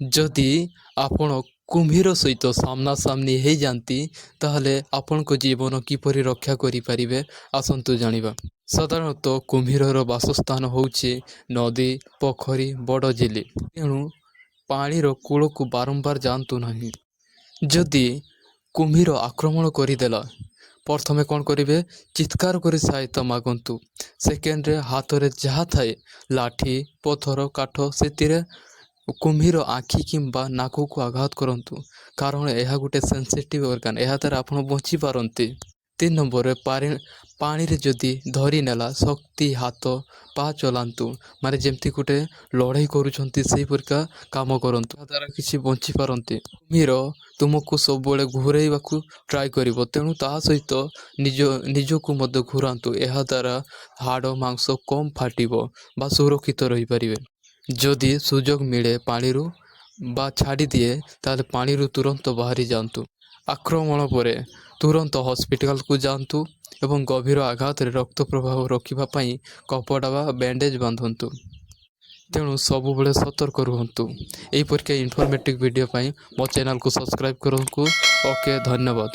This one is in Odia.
ଯଦି ଆପଣ କୁମ୍ଭୀର ସହିତ ସାମ୍ନାସାମ୍ନି ହେଇଯାଆନ୍ତି ତାହେଲେ ଆପଣଙ୍କ ଜୀବନ କିପରି ରକ୍ଷା କରିପାରିବେ ଆସନ୍ତୁ ଜାଣିବା। ସାଧାରଣତଃ କୁମ୍ଭୀରର ବାସସ୍ଥାନ ହେଉଛି ନଦୀ, ପୋଖରୀ, ବଡ଼ ଝିଲି। ତେଣୁ ପାଣିର କୂଳକୁ ବାରମ୍ବାର ଯାଆନ୍ତୁ ନାହିଁ। ଯଦି କୁମ୍ଭୀର ଆକ୍ରମଣ କରିଦେଲା, ପ୍ରଥମେ କ'ଣ କରିବେ? ଚିତ୍କାର କରି ସହାୟତା ମାଗନ୍ତୁ। ସେକେଣ୍ଡରେ ହାତରେ ଯାହା ଥାଏ, ଲାଠି, ପଥର, କାଠ, ସେଥିରେ କୁମ୍ଭୀର ଆଖି କିମ୍ବା ନାକକୁ ଆଘାତ କରନ୍ତୁ, କାରଣ ଏହା ଗୋଟେ ସେନ୍ସିଟିଭ୍ ଅର୍ଗାନ୍, ଏହା ଦ୍ୱାରା ଆପଣ ବଞ୍ଚିପାରନ୍ତି। 3 ନମ୍ବରରେ ପାଣିରେ ଯଦି ଧରି ନେଲା, ଶକ୍ତି ହାତ ପା ଚଲାନ୍ତୁ, ମାନେ ଯେମିତି ଗୋଟେ ଲଢ଼େଇ କରୁଛନ୍ତି ସେହିପରିକା କାମ କରନ୍ତୁ, ଯାହାଦ୍ୱାରା କିଛି ବଞ୍ଚିପାରନ୍ତି। କୁମ୍ଭୀର ତୁମକୁ ସବୁବେଳେ ଘୁରେଇବାକୁ ଟ୍ରାଏ କରିବ, ତେଣୁ ତାହା ସହିତ ନିଜକୁ ମଧ୍ୟ ଘୁରାନ୍ତୁ, ଏହାଦ୍ୱାରା ହାଡ଼ ମାଂସ କମ୍ ଫାଟିବ ବା ସୁରକ୍ଷିତ ରହିପାରିବେ। ଯଦି ସୁଯୋଗ ମିଳେ ପାଣିରୁ ବା ଛାଡ଼ିଦିଏ, ତାହେଲେ ପାଣିରୁ ତୁରନ୍ତ ବାହାରି ଯାଆନ୍ତୁ। ଆକ୍ରମଣ ପରେ ତୁରନ୍ତ ହସ୍ପିଟାଲକୁ ଯାଆନ୍ତୁ ଏବଂ ଗଭୀର ଆଘାତରେ ରକ୍ତ ପ୍ରବାହ ରୋକିବା ପାଇଁ କପଡ଼ା ବା ବ୍ୟାଣ୍ଡେଜ୍ ବାନ୍ଧନ୍ତୁ। ତେଣୁ ସବୁବେଳେ ସତର୍କ ରୁହନ୍ତୁ। ଏହିପରିକା ଇନଫର୍ମେଟିଭ୍ ଭିଡ଼ିଓ ପାଇଁ ମୋ ଚ୍ୟାନେଲକୁ ସବସ୍କ୍ରାଇବ୍ କରନ୍ତୁ। ଓକେ, ଧନ୍ୟବାଦ।